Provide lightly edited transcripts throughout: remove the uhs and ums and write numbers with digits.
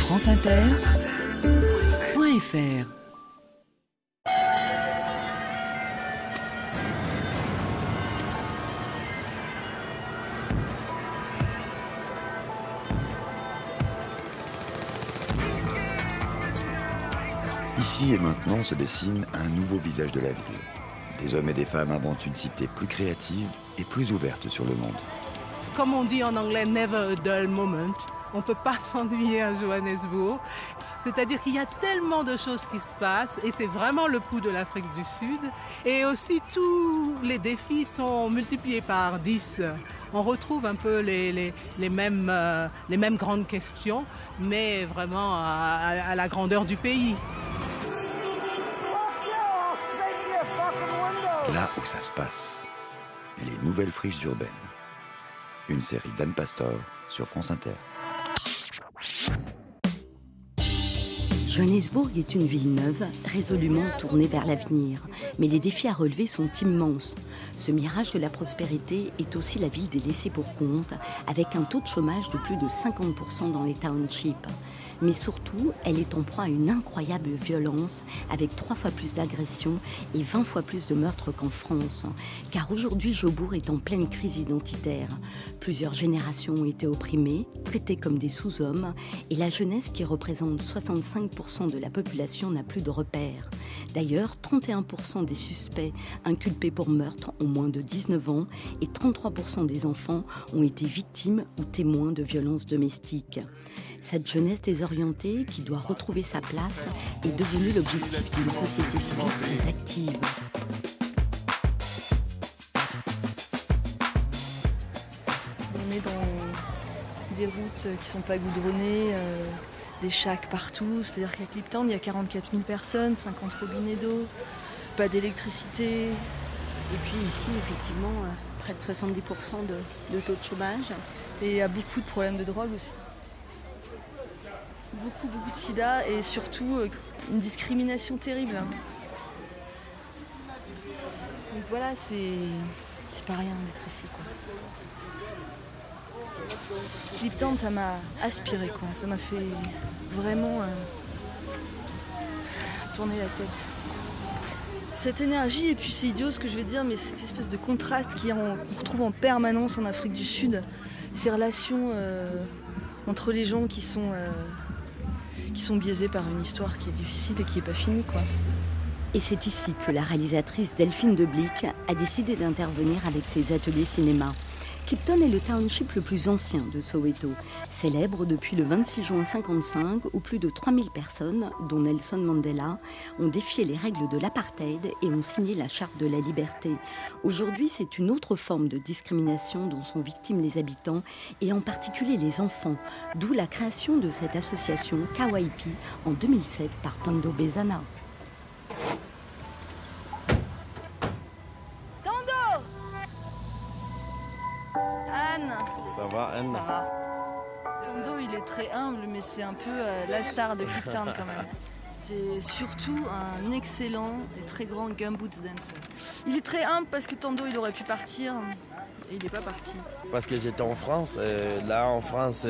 franceinter.fr. Ici et maintenant se dessine un nouveau visage de la ville. Des hommes et des femmes inventent une cité plus créative et plus ouverte sur le monde. Comme on dit en anglais, never a dull moment. On ne peut pas s'ennuyer à Johannesburg. C'est-à-dire qu'il y a tellement de choses qui se passent et c'est vraiment le pouls de l'Afrique du Sud. Et aussi, tous les défis sont multipliés par 10. On retrouve un peu les mêmes grandes questions, mais vraiment à la grandeur du pays. Là où ça se passe, les nouvelles friches urbaines. Une série d'Anne Pastor sur France Inter. Johannesburg est une ville neuve, résolument tournée vers l'avenir. Mais les défis à relever sont immenses. Ce mirage de la prospérité est aussi la ville des laissés pour compte, avec un taux de chômage de plus de 50% dans les townships. Mais surtout, elle est en proie à une incroyable violence, avec 3 fois plus d'agressions et 20 fois plus de meurtres qu'en France. Car aujourd'hui, Jobourg est en pleine crise identitaire. Plusieurs générations ont été opprimées, traitées comme des sous-hommes, et la jeunesse, qui représente 65% de la population, n'a plus de repères. D'ailleurs, 31% des suspects inculpés pour meurtre ont moins de 19 ans et 33% des enfants ont été victimes ou témoins de violences domestiques. Cette jeunesse désorientée, qui doit retrouver sa place, est devenue l'objectif d'une société civile très active. On est dans des routes qui ne sont pas goudronnées, des shacks partout. C'est-à-dire qu'à Kliptown, il y a 44 000 personnes, 50 robinets d'eau, pas d'électricité. Et puis ici, effectivement, près de 70% de taux de chômage. Et il y a beaucoup de problèmes de drogue aussi. Beaucoup de sida et surtout une discrimination terrible. Donc voilà, c'est pas rien d'être ici, quoi. Kliptown, ça m'a aspiré, quoi. Ça m'a fait vraiment tourner la tête. Cette énergie, et puis c'est idiot ce que je vais dire, mais cette espèce de contraste qu'on retrouve en permanence en Afrique du Sud, ces relations entre les gens qui sont biaisés par une histoire qui est difficile et qui n'est pas finie, quoi. Et c'est ici que la réalisatrice Delphine Deblic a décidé d'intervenir avec ses ateliers cinéma. Kliptown est le township le plus ancien de Soweto, célèbre depuis le 26 juin 1955, où plus de 3000 personnes, dont Nelson Mandela, ont défié les règles de l'apartheid et ont signé la charte de la liberté. Aujourd'hui, c'est une autre forme de discrimination dont sont victimes les habitants, et en particulier les enfants, d'où la création de cette association Kawaipi en 2007 par Tando Bezana. Ça va, Anne? Ça va. Tando, il est très humble, mais c'est un peu la star de Kliptown quand même. C'est surtout un excellent et très grand gumboots dancer. Il est très humble parce que Tando, il aurait pu partir et il n'est pas parti. Parce que j'étais en France. Là, en France,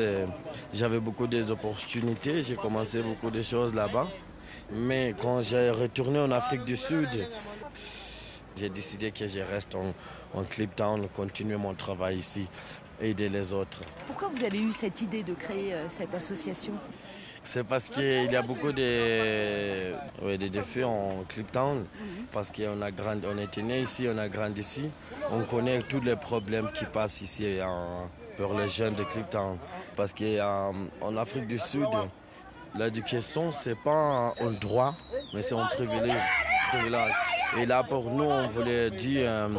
j'avais beaucoup d'opportunités. J'ai commencé beaucoup de choses là-bas. Mais quand j'ai retourné en Afrique du Sud, j'ai décidé que je reste en Kliptown, continuer mon travail ici, aider les autres. Pourquoi vous avez eu cette idée de créer cette association ? C'est parce qu'il y a beaucoup de défis en Kliptown, parce qu'on était né ici, on a grandi ici. On connaît tous les problèmes qui passent ici pour les jeunes de Kliptown. Parce qu'en Afrique du Sud, l'éducation, ce n'est pas un droit, mais c'est un privilège. Et là, pour nous, on voulait dire,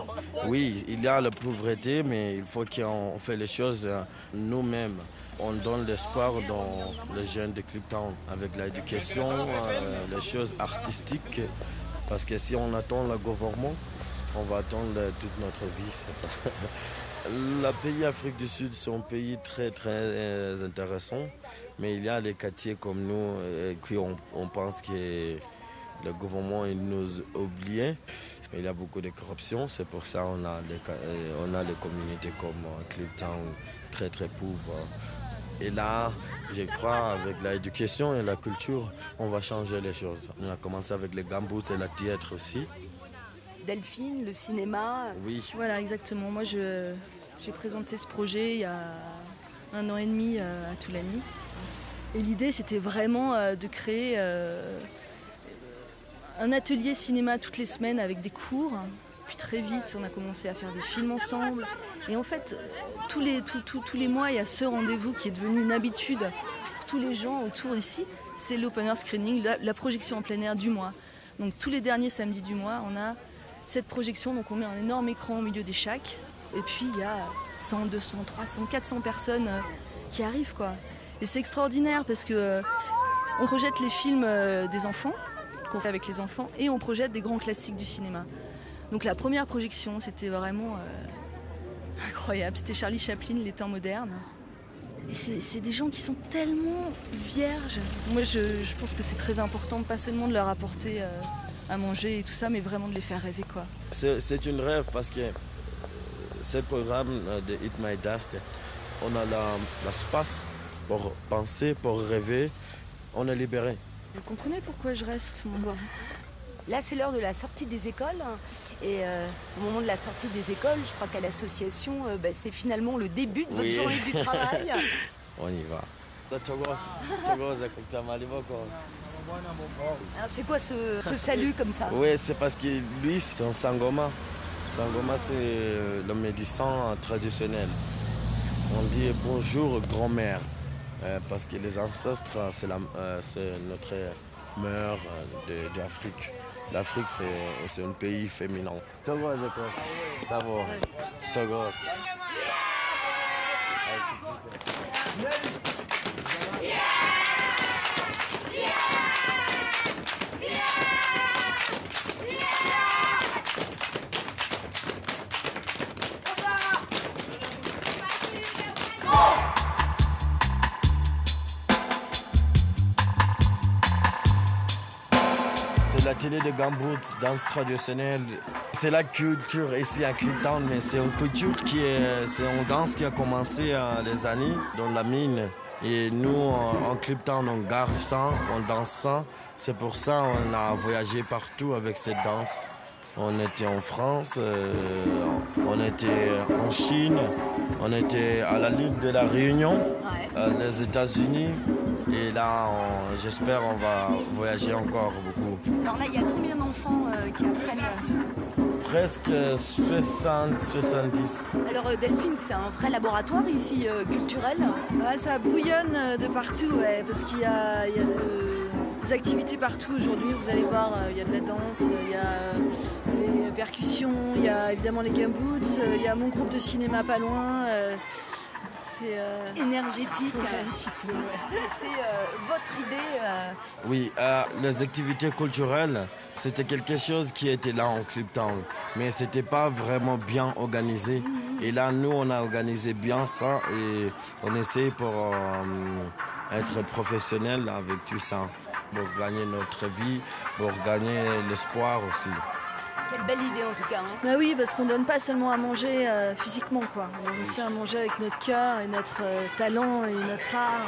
oui, il y a la pauvreté, mais il faut qu'on fasse les choses nous-mêmes. On donne l'espoir dans les jeunes de Kliptown avec l'éducation, les choses artistiques. Parce que si on attend le gouvernement, on va attendre toute notre vie. Le pays Afrique du Sud, c'est un pays très, très intéressant. Mais il y a des quartiers comme nous qui on pense que le gouvernement il nous oublie. Il y a beaucoup de corruption, c'est pour ça qu'on a des communautés comme Kliptown très très pauvres. Et là, je crois, avec l'éducation et la culture, on va changer les choses. On a commencé avec les gumboots et le théâtre aussi. Delphine, le cinéma. Oui. Voilà, exactement. Moi, j'ai présenté ce projet il y a 1 an et demi à Toulani. Et l'idée, c'était vraiment de créer un atelier cinéma toutes les semaines avec des cours. Puis très vite, on a commencé à faire des films ensemble. Et en fait, tous les mois, il y a ce rendez-vous qui est devenu une habitude pour tous les gens autour d'ici. C'est l'open air screening, la projection en plein air du mois. Donc tous les derniers samedis du mois, on a cette projection. Donc on met un énorme écran au milieu des shacks. Et puis il y a 100, 200, 300, 400 personnes qui arrivent, quoi. Et c'est extraordinaire parce que on projette les films des enfants, qu'on fait avec les enfants, et on projette des grands classiques du cinéma. Donc la première projection, c'était vraiment incroyable. C'était Charlie Chaplin, Les temps modernes. Et c'est des gens qui sont tellement vierges. Moi, je pense que c'est très important, pas seulement de leur apporter à manger et tout ça, mais vraiment de les faire rêver, quoi. C'est une rêve parce que ce programme de Eat My Dust, on a l'espace pour penser, pour rêver. On est libéré. Vous comprenez pourquoi je reste, mon gars? Là, c'est l'heure de la sortie des écoles. Et au moment de la sortie des écoles, je crois qu'à l'association, c'est finalement le début de votre journée du travail. On y va. Alors, c'est quoi ce salut comme ça? Oui, c'est parce que lui, c'est un sangoma. Sangoma, c'est le médecin traditionnel. On dit bonjour grand-mère. Parce que les ancêtres, c'est notre mère d'Afrique. L'Afrique, c'est un pays féminin. Ça va. C'est l'atelier de gumboots, danse traditionnelle. C'est la culture ici à Cliptown, mais c'est une culture c'est une danse qui a commencé les années dans la mine. Et nous, en Cliptown, on garde ça, on danse ça. C'est pour ça qu'on a voyagé partout avec cette danse. On était en France, on était en Chine, on était à la Ligue de la Réunion, les États-Unis. Et là, j'espère qu'on va voyager encore beaucoup. Alors là, il y a combien d'enfants qui apprennent? Presque 60, 70. Alors Delphine, c'est un vrai laboratoire ici, culturel? Ça bouillonne de partout, ouais, parce qu'il y a des activités partout aujourd'hui. Vous allez voir, il y a de la danse, il y a les percussions, il y a évidemment les gumboots, il y a mon groupe de cinéma pas loin. C'est énergétique, un petit peu. Ouais. C'est votre idée Oui, les activités culturelles, c'était quelque chose qui était là en Cliptown, mais c'était pas vraiment bien organisé. Et là, nous, on a organisé bien ça et on essaie pour être professionnel avec tout ça, pour gagner notre vie, pour gagner l'espoir aussi. Quelle belle idée en tout cas. Hein. Bah oui, parce qu'on donne pas seulement à manger physiquement, quoi. On donne aussi à manger avec notre cœur et notre talent et notre art.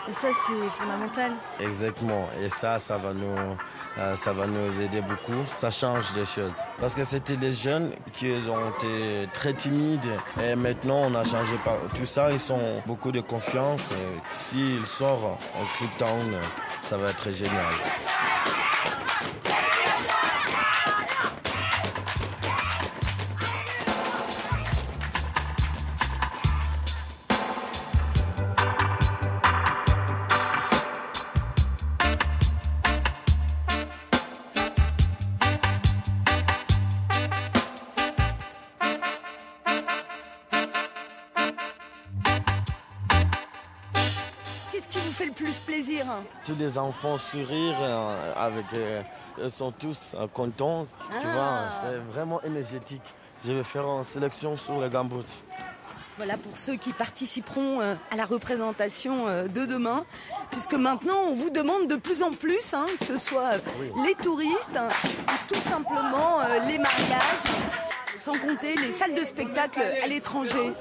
Et ça, c'est fondamental. Exactement. Et ça va nous aider beaucoup. Ça change des choses. Parce que c'était les jeunes qui ont été très timides. Et maintenant, on a changé tout ça. Ils ont beaucoup de confiance. S'ils sortent en Cliptown, ça va être génial. Tous les enfants sourire ils sont tous contents, tu vois, c'est vraiment énergétique. Je vais faire une sélection sur les gumboots. Voilà pour ceux qui participeront à la représentation de demain, puisque maintenant on vous demande de plus en plus, que ce soit les touristes, ou tout simplement les mariages, sans compter les salles de spectacle à l'étranger.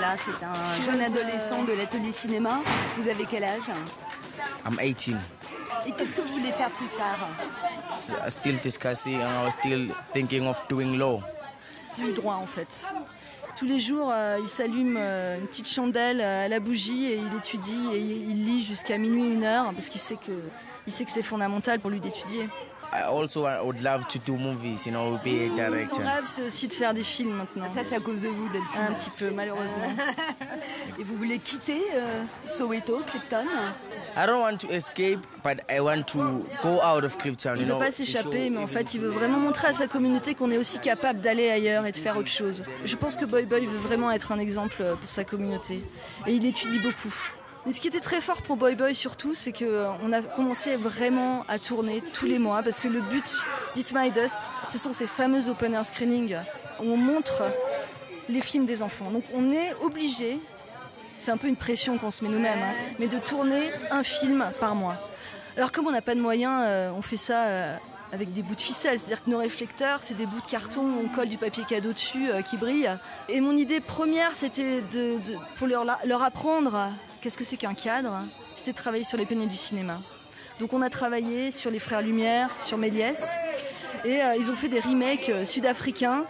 Là, c'est un jeune adolescent de l'atelier cinéma. Vous avez quel âge? I'm 18. Et qu'est-ce que vous voulez faire plus tard? Still discussing and I was still thinking of doing law. Du droit en fait. Tous les jours, il s'allume une petite chandelle à la bougie et il étudie et il lit jusqu'à minuit, 1h parce qu'il sait que c'est fondamental pour lui d'étudier. I would love to do movies, be a director. Son rêve, c'est aussi de faire des films maintenant. Ça, c'est à cause de vous, Delphine. Un petit peu, malheureusement. Et vous voulez quitter Soweto, Clifton? I don't want to escape, but I want to go out of Clifton. Il ne veut pas s'échapper, mais en fait, il veut vraiment montrer à sa communauté qu'on est aussi capable d'aller ailleurs et de faire autre chose. Je pense que Boy Boy veut vraiment être un exemple pour sa communauté. Et il étudie beaucoup. Mais ce qui était très fort pour Boy Boy surtout, c'est qu'on a commencé vraiment à tourner tous les mois parce que le but d'Eat My Dust, ce sont ces fameux open air screenings où on montre les films des enfants. Donc on est obligé, c'est un peu une pression qu'on se met nous-mêmes, mais de tourner un film par mois. Alors comme on n'a pas de moyens, on fait ça avec des bouts de ficelle, c'est-à-dire que nos réflecteurs, c'est des bouts de carton, on colle du papier cadeau dessus qui brille. Et mon idée première, c'était pour leur apprendre qu'est-ce que c'est qu'un cadre, c'était de travailler sur les pionniers du cinéma. Donc on a travaillé sur les Frères Lumière, sur Méliès, et ils ont fait des remakes sud-africains.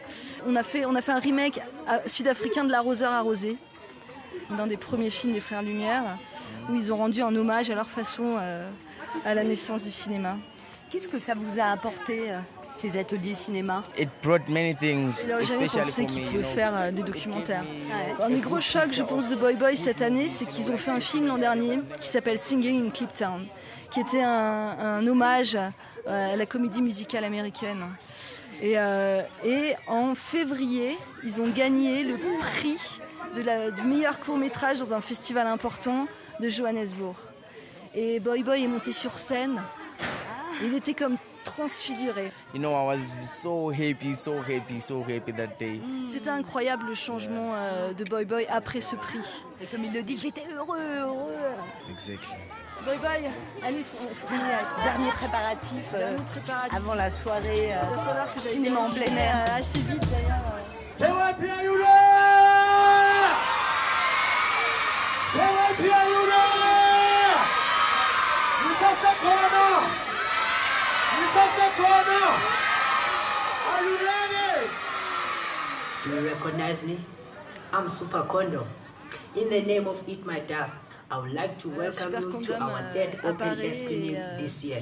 On a fait un remake sud-africain de L'Arroseur arrosé, d'un des premiers films des Frères Lumière, où ils ont rendu un hommage à leur façon à la naissance du cinéma. Qu'est-ce que ça vous a apporté ces ateliers cinéma? It brought many things, Il n'aurait jamais pensé qu'ils pouvaient faire des documentaires. Un des gros chocs, je pense, de Boy Boy cette année, c'est qu'ils ont fait un film l'an dernier qui s'appelle Singing in Clifton, qui était un hommage à la comédie musicale américaine. Et en février, ils ont gagné le prix du meilleur court-métrage dans un festival important de Johannesburg. Et Boy Boy est monté sur scène. Il était comme transfiguré. I was so happy that day. C'était incroyable le changement de Boy Boy après ce prix. Et comme il le dit, j'étais heureux. Exactly. Boy Boy, allez, Dernier préparatif avant la soirée cinéma en plein air. Assez vite d'ailleurs. Are you ready? Do you recognize me? I'm Super Condom. In the name of Eat My Dust, I would like to welcome you to our third open air screening this year.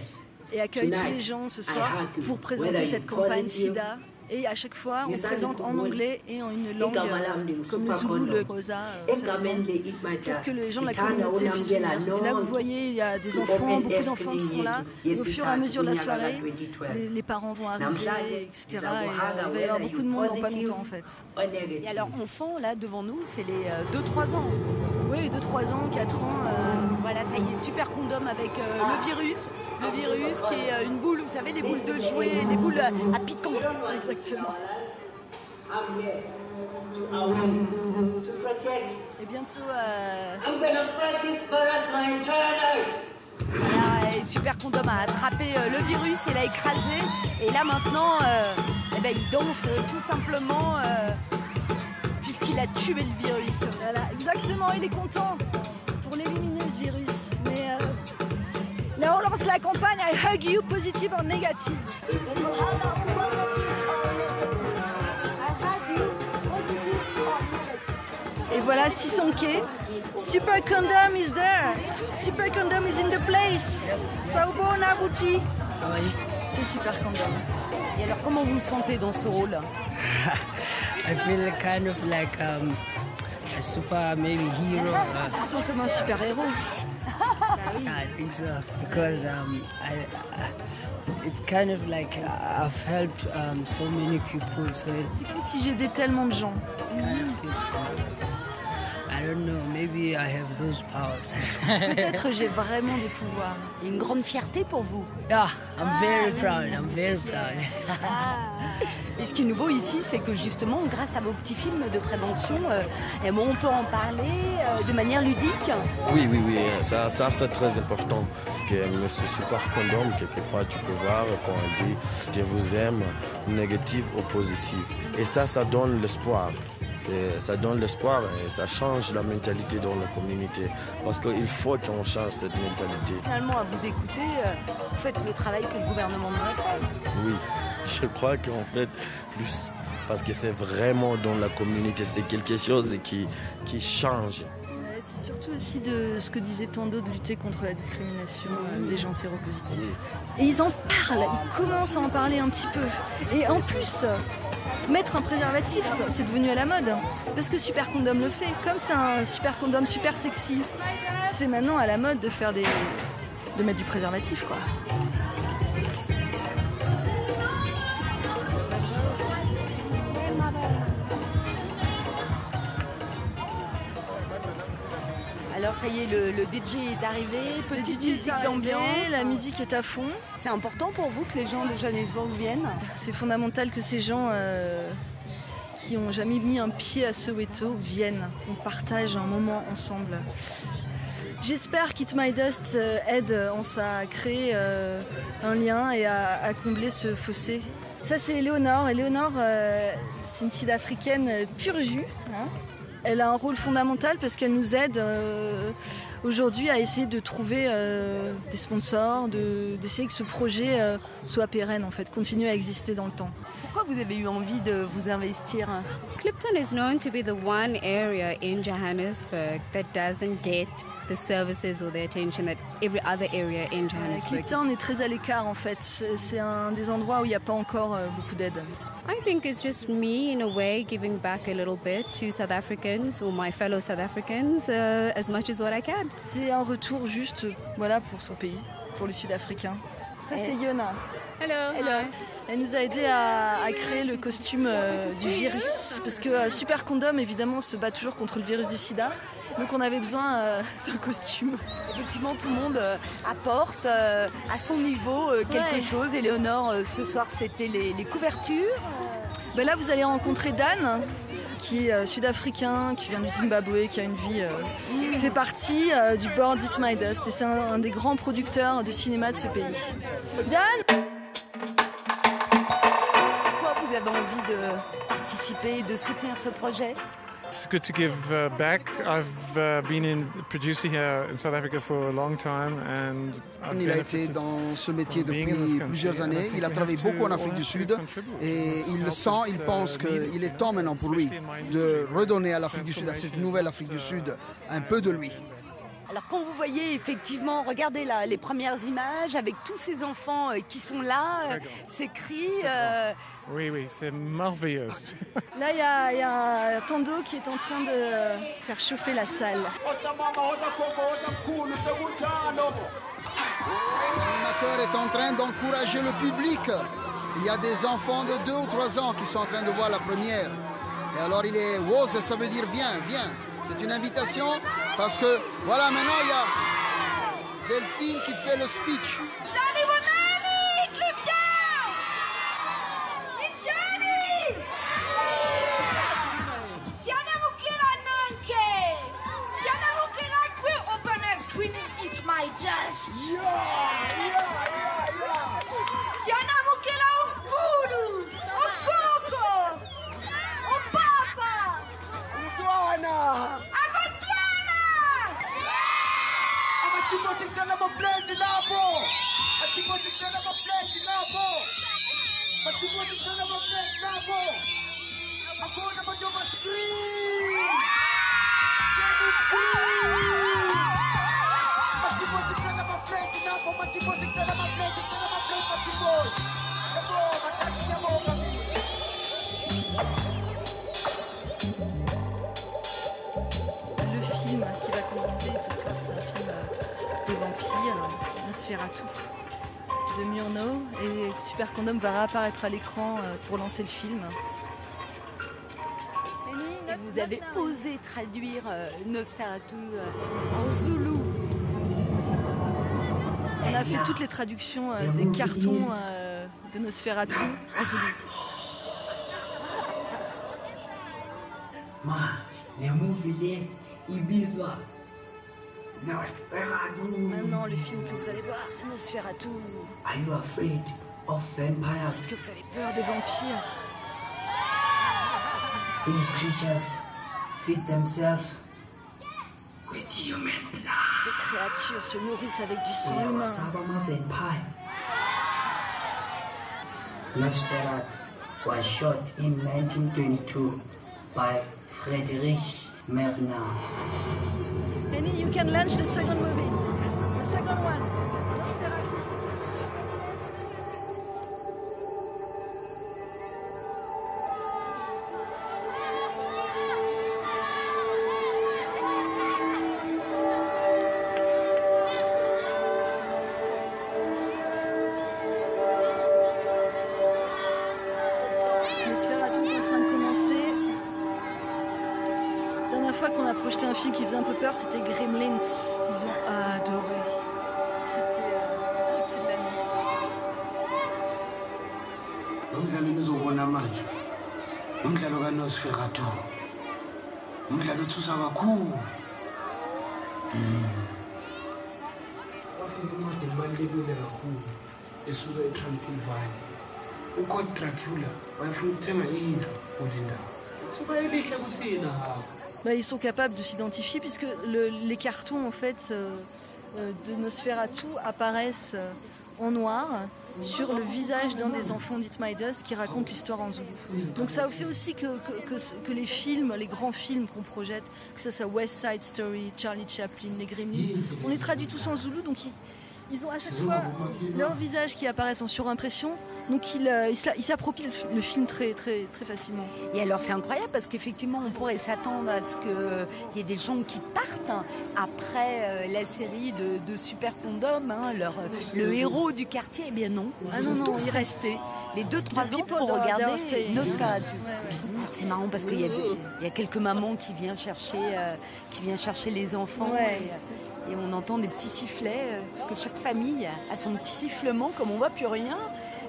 Et accueille tous les gens ce soir pour présenter cette campagne SIDA. Et à chaque fois, on présente en anglais et en une langue comme le Zoulou, le Xhosa, pour que les gens de la communauté puissent venir. Et là, vous voyez, il y a des enfants, beaucoup d'enfants qui sont là. Et au fur et à mesure de la soirée, les parents vont arriver, etc. Et il va y avoir beaucoup de monde dans pas longtemps, en fait. Et alors, enfants, là, devant nous, c'est les 2-3 ans. Oui, 2-3 ans, 4 ans. Voilà, ça y est, Super Condom avec le virus. Le virus qui est une boule, vous savez, les boules de jouets, les boules à piquant. Exactement. Et bientôt... Voilà, et Super Condom a attrapé le virus et l'a écrasé. Et là maintenant, il danse tout simplement puisqu'il a tué le virus. Voilà, exactement, il est content pour l'éliminer ce virus. Mais... là, on lance la campagne I Hug You, positive or négative. Et voilà, Sisonke. Super Condom is there. Super Condom is in the place. Sawubona Buti. C'est Super Condom. Et alors, comment vous vous sentez dans ce rôle? I feel kind of like a super maybe hero. Je me sens comme un super héros. Yeah, I think so because it's kind of like I've helped so many people. So c'est comme si j'aidais tellement de gens. Kind of feels good. I don't know, maybe I have those powers. Peut-être j'ai vraiment des pouvoirs. Et une grande fierté pour vous. Yeah, I'm very proud. I'm very proud. Et ce qui est nouveau ici, c'est que justement, grâce à vos petits films de prévention, on peut en parler de manière ludique. Oui, ça c'est très important. Que M. Super Condom, quelquefois tu peux voir quand on dit « je vous aime », négatif ou positif. Et ça donne l'espoir. Et ça donne l'espoir et ça change la mentalité dans la communauté. Parce qu'il faut qu'on change cette mentalité. Finalement, à vous écouter, vous faites le travail que le gouvernement devrait faire. Oui, je crois qu'en fait, plus. Parce que c'est vraiment dans la communauté, c'est quelque chose qui change. C'est surtout aussi de ce que disait Tando, de lutter contre la discrimination des gens séropositifs. Et ils en parlent, ils commencent à en parler un petit peu. Et en plus, mettre un préservatif, c'est devenu à la mode. Parce que Super Condom le fait. Comme c'est un super condom super sexy, c'est maintenant à la mode de faire de mettre du préservatif, quoi. Alors ça y est, le DJ est arrivé, petite musique d'ambiance. La musique est à fond. C'est important pour vous que les gens de Johannesburg viennent? C'est fondamental que ces gens qui n'ont jamais mis un pied à Soweto viennent, qu'on partage un moment ensemble. J'espère qu'It My Dust aide à créer un lien et à combler ce fossé. Ça c'est Éléonore. Éléonore, c'est une Sud-Africaine pur jus. Hein. Elle a un rôle fondamental parce qu'elle nous aide aujourd'hui à essayer de trouver des sponsors, d'essayer que ce projet soit pérenne, en fait, continue à exister dans le temps. Pourquoi vous avez eu envie de vous investir? Clipton is known to be the one area in Johannesburg that doesn't get the services or the attention that every other area in Johannesburg. Clipton est très à l'écart, en fait. C'est un des endroits où il n'y a pas encore beaucoup d'aide. I think it's just me, in a way, giving back a little bit to South Africans or my fellow South Africans as much as what I can. C'est un retour juste, voilà, pour son pays, pour les Sud-Africains. Ça, c'est Yona. Hello. Hello. Elle nous a aidé à créer le costume du virus. Parce que Super Condom, évidemment, se bat toujours contre le virus du sida. Donc on avait besoin d'un costume. Effectivement, tout le monde apporte à son niveau quelque chose. Éléonore, ce soir, c'était les couvertures. Ben là, vous allez rencontrer Dan, qui est sud-africain, qui vient du Zimbabwe, qui a une vie... qui fait partie du board It My Dust. Et c'est un des grands producteurs de cinéma de ce pays. Dan! Pourquoi vous avez envie de participer, de soutenir ce projet? It's good to give back. I've been in producer here in South Africa for a long time and il a été dans ce métier depuis plusieurs années. Il a travaillé beaucoup en Afrique du Sud et il le sent, il pense qu'il est temps maintenant pour lui de redonner à l'Afrique du Sud, à cette nouvelle Afrique du Sud, un peu de lui. Alors quand vous voyez effectivement, regardez là, les premières images avec tous ces enfants qui sont là, ces cris... Oui, c'est merveilleux. Là, il y a Tando qui est en train de faire chauffer la salle. L'animateur est en train d'encourager le public. Il y a des enfants de 2 ou 3 ans qui sont en train de voir la première. Et alors il est « Wose », ça veut dire « viens, viens ». C'est une invitation parce que, voilà, maintenant il y a Delphine qui fait le speech. Le film qui va commencer ce soir, c'est un film de vampire, Nosferatu, de Murnau, et Super Condom va réapparaître à l'écran pour lancer le film. Et vous avez osé traduire Nosferatu en zoulou. On a fait toutes les traductions des cartons de Nosferatu en zoulou. Maintenant, le film que vous allez voir, c'est Nosferatu. Est-ce que vous avez peur des vampires? These creatures feed themselves with human blood. Ces créatures se nourrissent avec du sang humain. Sabama vampire. Nosferatu was shot in 1922 by Friedrich Murnau. Annie, you can launch the second movie. The second one. Nosferatu. Projeté un film qui faisait un peu peur, c'était Gremlins. Ils ont adoré. C'était le succès de l'année. Umdlalo enizobona manje umdlalo kaNosferatu. Umdlalo othusa kakhulu. Wafika incwadi ebalulekile kakhulu esuka eTransylvania. uCount Dracula wayefuna ukuthenga indlu kule ndawo. Suka elihle kuthina hapha. Ils sont capables de s'identifier puisque les cartons en fait de Nosferatu apparaissent en noir sur le visage d'un des enfants d'Itmaïdas qui raconte l'histoire en zoulou. Donc ça fait aussi que les films, les grands films qu'on projette, que ce soit West Side Story, Charlie Chaplin, les Gremlins, on les traduit tous en zoulou, donc ils ont à chaque fois leur visage qui apparaissent en surimpression, donc ils s'approprient le film très, très, très facilement. Et alors c'est incroyable parce qu'effectivement on pourrait s'attendre à ce qu'il y ait des gens qui partent après la série de Super Condom, le héros du quartier, eh bien non, ils sont tous restés les 2-3 ans pour regarder Nosferatu. C'est marrant parce qu'il y a quelques mamans qui viennent chercher les enfants. Et on entend des petits sifflets, parce que chaque famille a son petit sifflement, comme on voit plus rien.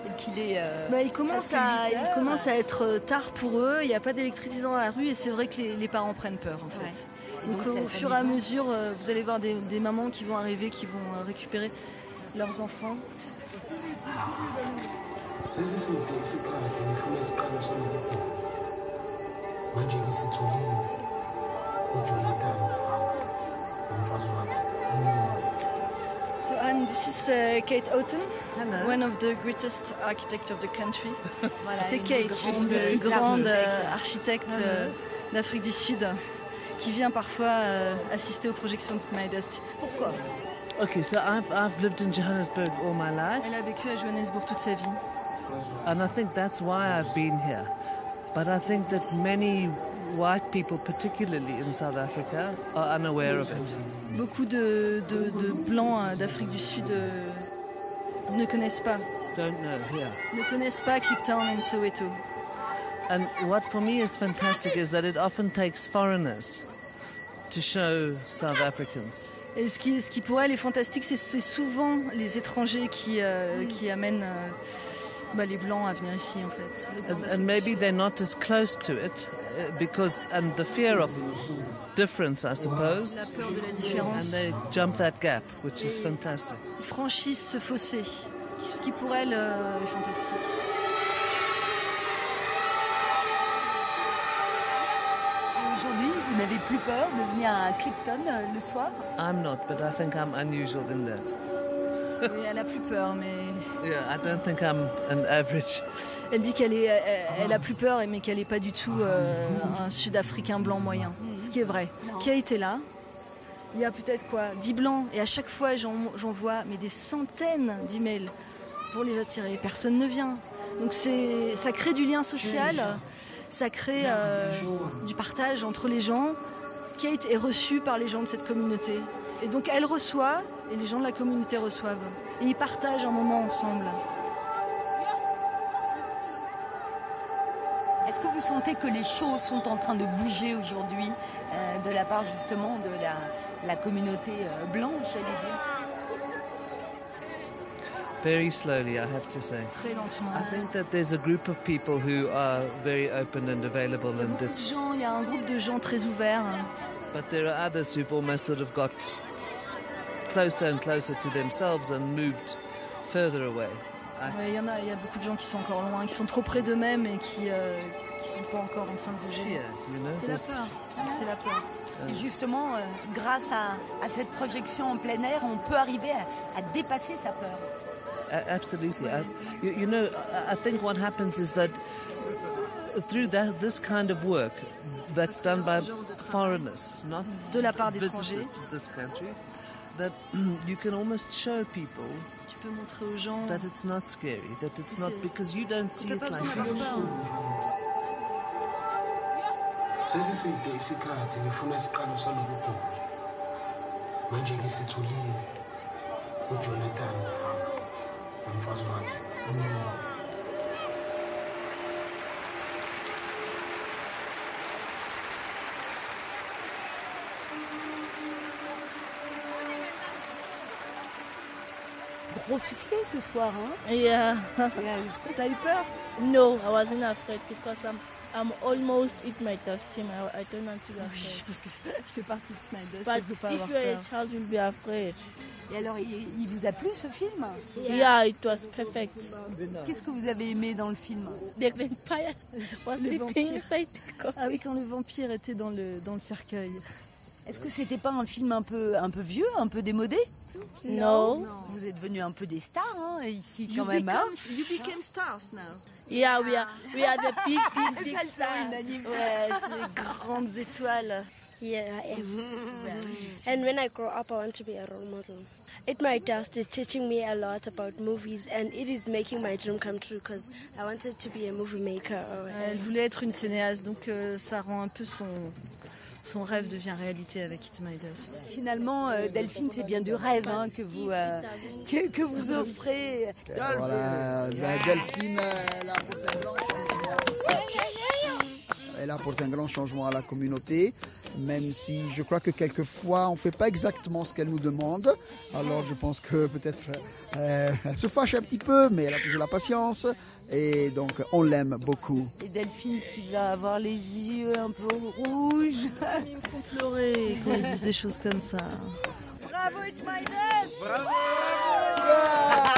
Et qu'il est, il commence à être tard pour eux, il n'y a pas d'électricité dans la rue et c'est vrai que les parents prennent peur en fait. Ouais. Donc au fur et à mesure, vous allez voir des mamans qui vont arriver, qui vont récupérer leurs enfants. So Anne, this is Kate Houghton, one of the greatest architects of the country. Voilà, c'est Kate, une des plus grandes architectes d'Afrique du Sud, qui vient parfois assister aux projections de Itmaïdas. Pourquoi? Okay, so I've lived in Johannesburg all my life. Elle a vécu à Johannesburg toute sa vie. And I think that's why I've been here. But I think that many white people, particularly in South Africa, are unaware of it. Beaucoup de blancs d'Afrique du Sud ne connaissent pas. Don't know, yeah. Ne connaissent pas Kliptown and Soweto. And what for me is fantastic is that it often takes foreigners to show South Africans. Et ce qui pour elle est fantastique, c'est souvent les étrangers qui amènent les blancs à venir ici en fait. And maybe they're not as close to it because and the fear of difference, I suppose. La peur de la différence. And they jump that gap, which is fantastic. Ils franchissent ce fossé, ce qui pour elle est fantastique. Aujourd'hui, vous n'avez plus peur de venir à Kliptown le soir? I'm not, but I think I'm unusual in that. Oui, elle a plus peur, mais... Yeah, I don't think I'm an average. Elle dit elle a plus peur, mais qu'elle n'est pas du tout un Sud-Africain blanc moyen. Ce qui est vrai. Qui a été là? Il y a peut-être 10 blancs, et à chaque fois j'envoie des centaines d'emails pour les attirer. Personne ne vient. Donc ça crée du lien social, ça crée du partage entre les gens. Kate est reçue par les gens de cette communauté. Et donc elle reçoit, et les gens de la communauté reçoivent. Et ils partagent un moment ensemble. Est-ce que vous sentez que les choses sont en train de bouger aujourd'hui de la part justement de la communauté blanche, j'allais dire? Very slowly, I have to say. Très lentement. I think that there's a group of people who are very open and available, and it's. Il y a un groupe de gens très ouverts. But there are others who've almost sort of got closer and closer to themselves and moved further away. Il y a beaucoup de gens qui sont encore loin, qui sont trop près d'eux-mêmes et qui qui sont pas encore en train de bouger. Fear, you know, C'est la this- peur. C'est la peur. Et justement, grâce à cette projection en plein air, on peut arriver à dépasser sa peur. Absolutely. You know, I think what happens is that through this kind of work that's done by foreigners, not de la part d'étrangers, visitors to this country, that you can almost show people tu peux montrer aux gens that it's not scary, that it's not because you don't see it like besoin that. d'avoir peur. Sesiside isikhathi ngifuna isiqalo salokugula. Manje ngisithulile uJonathan umfazi wakhe unini. Gros succès ce soir, hein? Yeah. T'as eu peur? No, I wasn't afraid because I'm almost at my dust team. I don't want to be afraid. Parce que je fais partie de Smile Dust, But je peux pas avoir if you're peur. a child, you'll be afraid. Et alors, il vous a plu ce film? Yeah, it was perfect. Qu'est-ce que vous avez aimé dans le film? The vampire was Le sleeping vampire. inside the coffin. Ah oui, quand le vampire était dans le cercueil. Est-ce que c'était pas un film un peu vieux, un peu démodé? No. Vous êtes devenus un peu des stars, hein, ici You quand même. Hein? became stars now. Yeah, we are the big Ça, c'est stars. unanime. Ouais, c'est les grandes étoiles. Yeah, I am. And when I grow up, I want to be a role model. It My Dust is teaching me a lot about movies, and it is making my dream come true because I wanted to be a movie maker. Elle voulait être une cinéaste, donc ça rend un peu son rêve devient réalité avec It My Dust. Finalement, Delphine, c'est bien du rêve hein, que vous offrez. Voilà, Delphine, elle apporte un grand changement à la communauté, même si je crois que quelquefois on ne fait pas exactement ce qu'elle nous demande. Alors je pense que peut-être elle se fâche un petit peu, mais elle a toujours la patience. Et donc on l'aime beaucoup. Et Delphine qui va avoir les yeux un peu rouges. Ils me font pleurer quand ils disent des choses comme ça. Bravo It My Dust! Bravo!